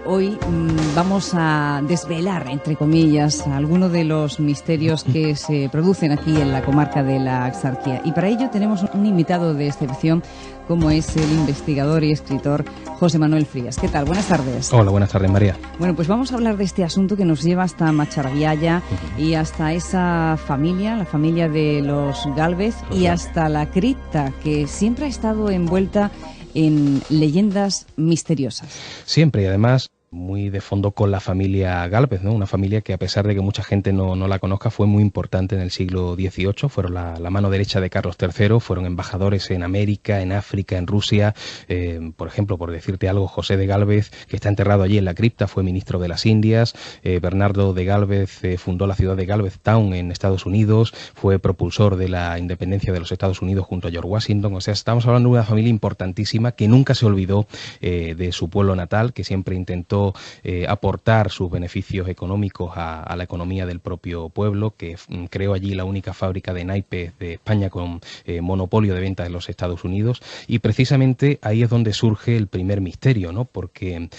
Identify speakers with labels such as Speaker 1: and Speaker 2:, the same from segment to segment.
Speaker 1: Hoy vamos a desvelar, entre comillas, algunos de los misterios que se producen aquí en la comarca de la Axarquía. Y para ello tenemos un invitado de excepción, como es el investigador y escritor José Manuel Frías. ¿Qué tal? Buenas tardes.
Speaker 2: Hola, buenas tardes, María.
Speaker 1: Bueno, pues vamos a hablar de este asunto que nos lleva hasta Macharabiaya y hasta esa familia, la familia de los Gálvez, y hasta la cripta, que siempre ha estado envuelta en leyendas misteriosas.
Speaker 2: Siempre, y además muy de fondo con la familia Gálvez, ¿no? Una familia que, a pesar de que mucha gente no la conozca, fue muy importante en el siglo XVIII. Fueron la mano derecha de Carlos III, fueron embajadores en América, en África, en Rusia. Por ejemplo, por decirte algo, José de Gálvez, que está enterrado allí en la cripta, fue ministro de las Indias. Bernardo de Gálvez fundó la ciudad de Galveston en Estados Unidos, fue propulsor de la independencia de los Estados Unidos junto a George Washington. O sea, estamos hablando de una familia importantísima que nunca se olvidó de su pueblo natal, que siempre intentó aportar sus beneficios económicos a la economía del propio pueblo, que creó allí la única fábrica de naipes de España con monopolio de venta en los Estados Unidos. Y precisamente ahí es donde surge el primer misterio, ¿no? Porque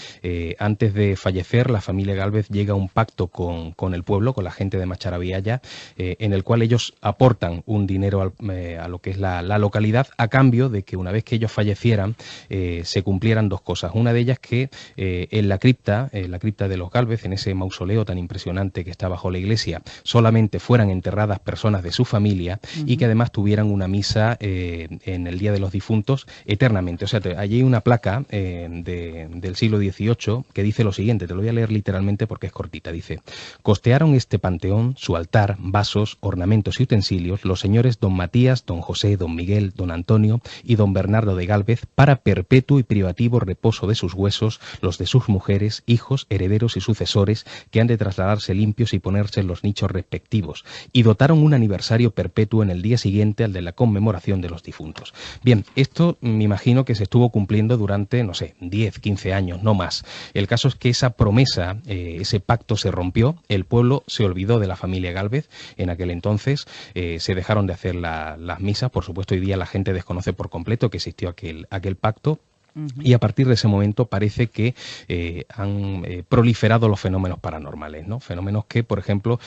Speaker 2: antes de fallecer, la familia Gálvez llega a un pacto con el pueblo, con la gente de Macharabiaya, en el cual ellos aportan un dinero a lo que es la localidad, a cambio de que una vez que ellos fallecieran se cumplieran dos cosas. Una de ellas, que en la cripta de los Gálvez, en ese mausoleo tan impresionante que está bajo la iglesia, solamente fueran enterradas personas de su familia y que además tuvieran una misa en el Día de los Difuntos eternamente. O sea, allí hay una placa del siglo XVIII que dice lo siguiente, te lo voy a leer literalmente porque es cortita, dice: costearon este panteón, su altar, vasos, ornamentos y utensilios, los señores don Matías, don José, don Miguel, don Antonio y don Bernardo de Gálvez, para perpetuo y privativo reposo de sus huesos, los de sus mujeres, hijos, herederos y sucesores, que han de trasladarse limpios y ponerse en los nichos respectivos, y dotaron un aniversario perpetuo en el día siguiente al de la conmemoración de los difuntos. Bien, esto me imagino que se estuvo cumpliendo durante, no sé, 10, 15 años, no más. El caso es que esa promesa, ese pacto se rompió, el pueblo se olvidó de la familia Gálvez en aquel entonces, se dejaron de hacer las misas. Por supuesto, hoy día la gente desconoce por completo que existió aquel pacto. Y a partir de ese momento parece que han proliferado los fenómenos paranormales, ¿no? Fenómenos que, por ejemplo,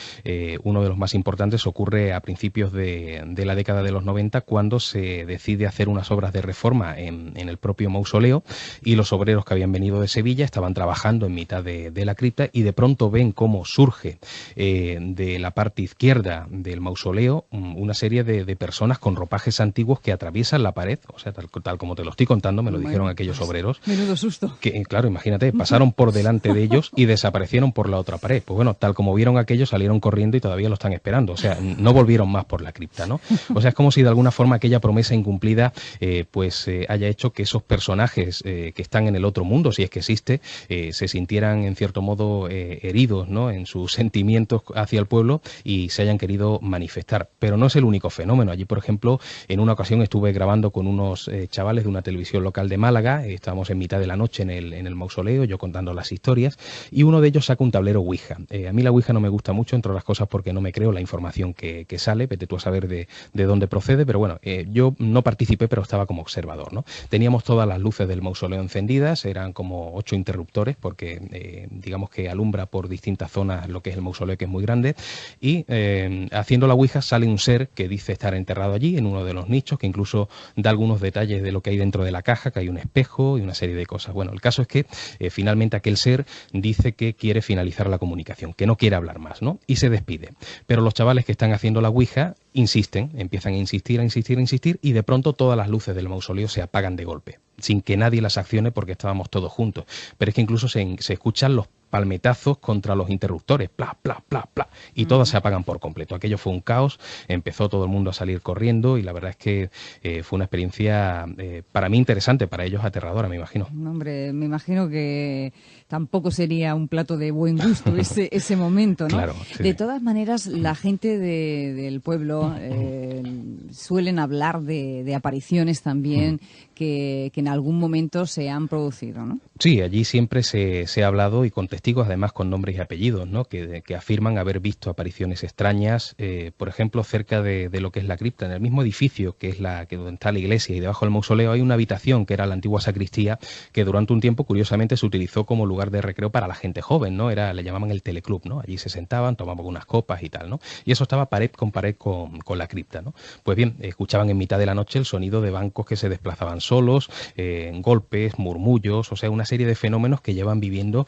Speaker 2: uno de los más importantes ocurre a principios de la década de los 90, cuando se decide hacer unas obras de reforma en el propio mausoleo, y los obreros que habían venido de Sevilla estaban trabajando en mitad de la cripta, y de pronto ven cómo surge de la parte izquierda del mausoleo una serie de personas con ropajes antiguos que atraviesan la pared. O sea, tal como te lo estoy contando, me lo dijeron aquellos obreros.
Speaker 1: Menudo susto.
Speaker 2: Que, claro, imagínate, pasaron por delante de ellos y desaparecieron por la otra pared. Pues bueno, tal como vieron aquello, salieron corriendo y todavía lo están esperando. O sea, no volvieron más por la cripta, ¿no? O sea, es como si de alguna forma aquella promesa incumplida haya hecho que esos personajes que están en el otro mundo, si es que existe, se sintieran en cierto modo heridos, ¿no?, en sus sentimientos hacia el pueblo, y se hayan querido manifestar. Pero no es el único fenómeno. Allí, por ejemplo, en una ocasión estuve grabando con unos chavales de una televisión local de Málaga. Estábamos en mitad de la noche en el mausoleo, yo contando las historias, y uno de ellos saca un tablero Ouija. A mí la Ouija no me gusta mucho, entre otras cosas porque no me creo la información que sale, vete tú a saber de dónde procede, pero bueno, yo no participé, pero estaba como observador, ¿no? Teníamos todas las luces del mausoleo encendidas, eran como 8 interruptores, porque digamos que alumbra por distintas zonas lo que es el mausoleo, que es muy grande, y haciendo la Ouija sale un ser que dice estar enterrado allí, en uno de los nichos, que incluso da algunos detalles de lo que hay dentro de la caja, que hay un espejo y una serie de cosas. Bueno, el caso es que finalmente aquel ser dice que quiere finalizar la comunicación, que no quiere hablar más, ¿no? Y se despide. Pero los chavales que están haciendo la Ouija insisten, empiezan a insistir, y de pronto todas las luces del mausoleo se apagan de golpe, sin que nadie las accione, porque estábamos todos juntos. Pero es que incluso se escuchan los palmetazos contra los interruptores, pla, pla, pla, pla, y todas se apagan por completo. Aquello fue un caos, empezó todo el mundo a salir corriendo, y la verdad es que fue una experiencia para mí interesante, para ellos aterradora, me imagino.
Speaker 1: Hombre, me imagino que tampoco sería un plato de buen gusto ese momento, ¿no?
Speaker 2: Claro, sí.
Speaker 1: De todas maneras, la gente del pueblo suelen hablar de apariciones también que en algún momento se han producido, ¿no?
Speaker 2: Sí, allí siempre se ha hablado, y con testigos además con nombres y apellidos, ¿no?, que afirman haber visto apariciones extrañas, por ejemplo, cerca de lo que es la cripta, en el mismo edificio que es donde está la iglesia, y debajo del mausoleo hay una habitación que era la antigua sacristía, que durante un tiempo curiosamente se utilizó como lugar lugar de recreo para la gente joven, ¿no? Le llamaban el teleclub, ¿no? Allí se sentaban, tomaban unas copas y tal, ¿no? Y eso estaba pared con la cripta, ¿no? Pues bien, escuchaban en mitad de la noche el sonido de bancos que se desplazaban solos, golpes, murmullos, o sea, una serie de fenómenos que llevan viviendo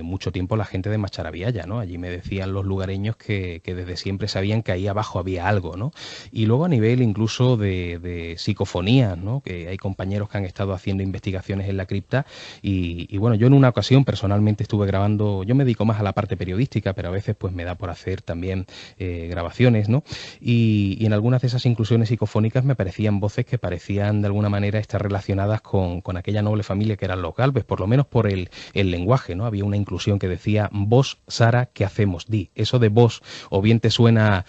Speaker 2: mucho tiempo la gente de Macharabiaya, ¿no? Allí me decían los lugareños que desde siempre sabían que ahí abajo había algo, ¿no? Y luego a nivel incluso de psicofonías, ¿no? Que hay compañeros que han estado haciendo investigaciones en la cripta y bueno, yo en una ocasión personalmente estuve grabando, yo me dedico más a la parte periodística, pero a veces pues me da por hacer también grabaciones, ¿no? Y en algunas de esas inclusiones psicofónicas me parecían voces que parecían de alguna manera estar relacionadas con aquella noble familia que eran los Gálvez, por lo menos por el lenguaje, ¿no? Había una inclusión que decía, vos, Sara, ¿qué hacemos? Di. Eso de vos, o bien te suena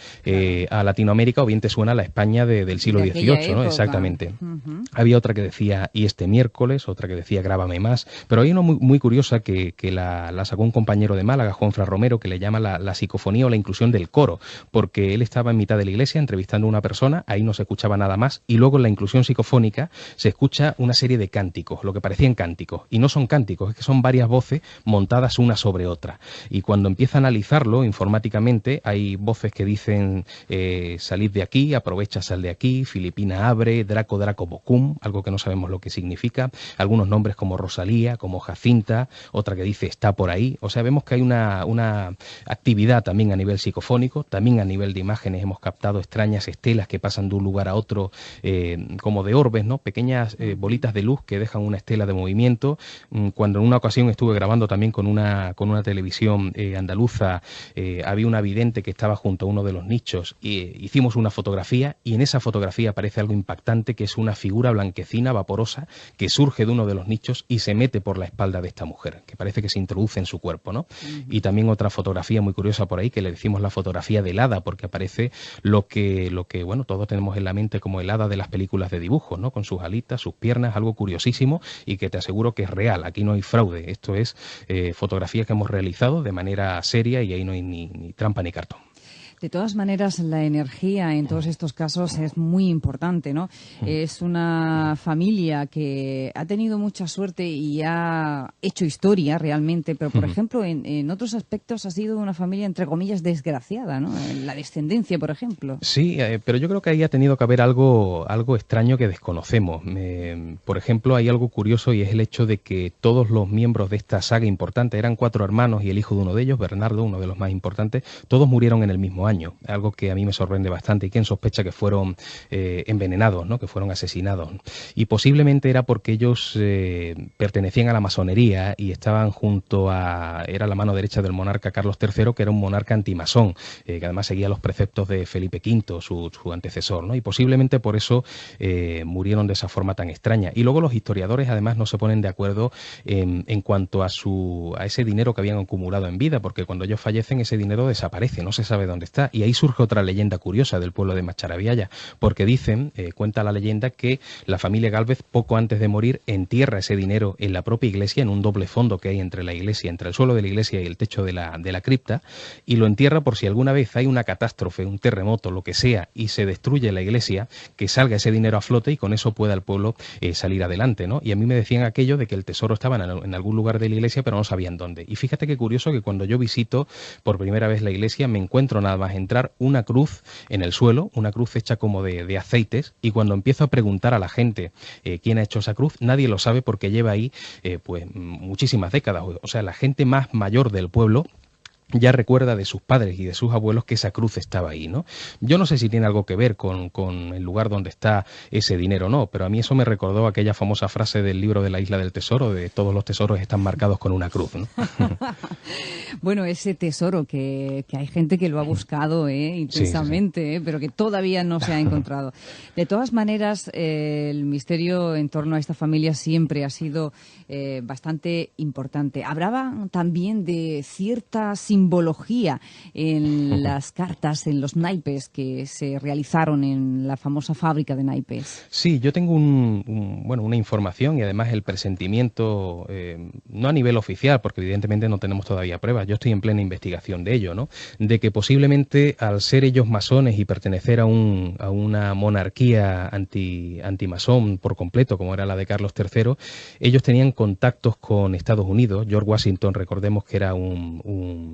Speaker 2: a Latinoamérica, o bien te suena a la España del siglo XVIII, ¿no? Exactamente. Había otra que decía, y este miércoles, otra que decía, grábame más, pero hay una muy curiosa que la sacó un compañero de Málaga, Juanfran Romero, que le llama la psicofonía o la inclusión del coro, porque él estaba en mitad de la iglesia entrevistando a una persona, ahí no se escuchaba nada más, y luego en la inclusión psicofónica se escucha una serie de cánticos, lo que parecían cánticos, y no son cánticos, es que son varias voces montadas una sobre otra, y cuando empieza a analizarlo informáticamente, hay voces que dicen salid de aquí, aprovecha, sal de aquí, Filipina abre, Draco Bocum, algo que no sabemos lo que significa, algunos nombres como Rosalía, como Jacinta, otra que dice está por ahí, o sea, vemos que hay una actividad también a nivel psicofónico, también a nivel de imágenes hemos captado extrañas estelas que pasan de un lugar a otro como de orbes, ¿no? Pequeñas bolitas de luz que dejan una estela de movimiento. Cuando en una ocasión estuve grabando también con una televisión andaluza, había una vidente que estaba junto a uno de los nichos y hicimos una fotografía y en esa fotografía aparece algo impactante que es una figura blanquecina, vaporosa, que surge de uno de los nichos y se mete por la espalda de esta mujer, que parece que se introduce en su cuerpo, ¿no? Y también otra fotografía muy curiosa por ahí, que le decimos la fotografía del hada, porque aparece lo que bueno, todos tenemos en la mente como el hada de las películas de dibujos, ¿no? Con sus alitas, sus piernas, algo curiosísimo y que te aseguro que es real, aquí no hay fraude, esto es fotografía que hemos realizado de manera seria y ahí no hay ni trampa ni cartón.
Speaker 1: De todas maneras, la energía en todos estos casos es muy importante, ¿no? Es una familia que ha tenido mucha suerte y ha hecho historia realmente, pero, por ejemplo, en otros aspectos ha sido una familia, entre comillas, desgraciada, ¿no? La descendencia, por ejemplo.
Speaker 2: Sí, pero yo creo que ahí ha tenido que haber algo extraño que desconocemos. Por ejemplo, hay algo curioso y es el hecho de que todos los miembros de esta saga importante, eran 4 hermanos y el hijo de uno de ellos, Bernardo, uno de los más importantes, todos murieron en el mismo año, algo que a mí me sorprende bastante y quien sospecha que fueron envenenados, ¿no? Que fueron asesinados. Y posiblemente era porque ellos pertenecían a la masonería y estaban era la mano derecha del monarca Carlos III, que era un monarca antimasón, que además seguía los preceptos de Felipe V, su antecesor, ¿no? Y posiblemente por eso murieron de esa forma tan extraña. Y luego los historiadores además no se ponen de acuerdo en cuanto a ese dinero que habían acumulado en vida, porque cuando ellos fallecen ese dinero desaparece, no se sabe dónde está. Y ahí surge otra leyenda curiosa del pueblo de Macharabiaya, porque dicen, cuenta la leyenda, que la familia Gálvez poco antes de morir entierra ese dinero en la propia iglesia, en un doble fondo que hay entre la iglesia, entre el suelo de la iglesia y el techo de la cripta, y lo entierra por si alguna vez hay una catástrofe, un terremoto, lo que sea, y se destruye la iglesia, que salga ese dinero a flote y con eso pueda el pueblo salir adelante, ¿no? Y a mí me decían aquello de que el tesoro estaba en algún lugar de la iglesia, pero no sabían dónde. Y fíjate qué curioso que cuando yo visito por primera vez la iglesia me encuentro nada más entrar una cruz en el suelo, una cruz hecha como de aceites, y cuando empiezo a preguntar a la gente quién ha hecho esa cruz, nadie lo sabe porque lleva ahí pues muchísimas décadas. O sea, la gente más mayor del pueblo ya recuerda de sus padres y de sus abuelos que esa cruz estaba ahí, ¿no? Yo no sé si tiene algo que ver con el lugar donde está ese dinero o no, pero a mí eso me recordó aquella famosa frase del libro de la Isla del Tesoro, de todos los tesoros están marcados con una cruz, ¿no?
Speaker 1: Bueno, ese tesoro que hay gente que lo ha buscado intensamente, sí. Pero que todavía no se ha encontrado. De todas maneras, el misterio en torno a esta familia siempre ha sido bastante importante. Hablaba también de cierta simbología en las cartas, en los naipes que se realizaron en la famosa fábrica de naipes.
Speaker 2: Sí, yo tengo una información y además el presentimiento, no a nivel oficial, porque evidentemente no tenemos todavía todavía pruebas, yo estoy en plena investigación de ello, ¿no? De que posiblemente al ser ellos masones y pertenecer a una monarquía antimasón por completo, como era la de Carlos III, ellos tenían contactos con Estados Unidos. George Washington, recordemos que era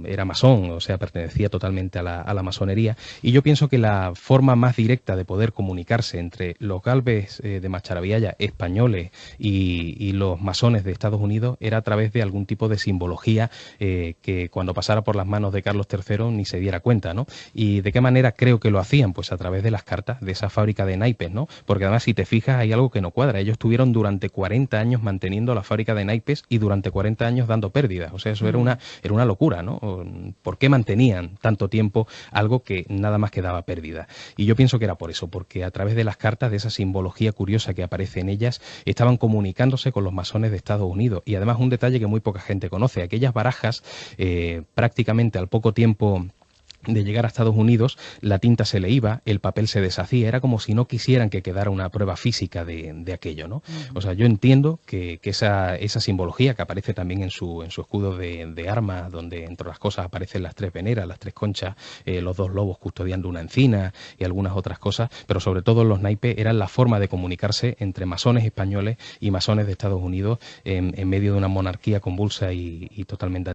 Speaker 2: era masón, o sea, pertenecía totalmente a la masonería, y yo pienso que la forma más directa de poder comunicarse entre los Gálvez de Macharabiaya españoles y los masones de Estados Unidos era a través de algún tipo de simbología que cuando pasara por las manos de Carlos III ni se diera cuenta, ¿no? ¿Y de qué manera creo que lo hacían? Pues a través de las cartas de esa fábrica de naipes, ¿no? Porque además, si te fijas, hay algo que no cuadra. Ellos estuvieron durante 40 años manteniendo la fábrica de naipes y durante 40 años dando pérdidas. O sea, eso era una locura, ¿no? ¿Por qué mantenían tanto tiempo algo que nada más que daba pérdida? Y yo pienso que era por eso, porque a través de las cartas, de esa simbología curiosa que aparece en ellas, estaban comunicándose con los masones de Estados Unidos. Y además un detalle que muy poca gente conoce, aquellas barajas prácticamente al poco tiempo de llegar a Estados Unidos, la tinta se le iba, el papel se deshacía, era como si no quisieran que quedara una prueba física de aquello, ¿no? O sea, yo entiendo que esa simbología que aparece también en su escudo de armas, donde entre las cosas aparecen las 3 veneras, las 3 conchas, los 2 lobos custodiando una encina y algunas otras cosas, pero sobre todo los naipes eran la forma de comunicarse entre masones españoles y masones de Estados Unidos en medio de una monarquía convulsa y totalmente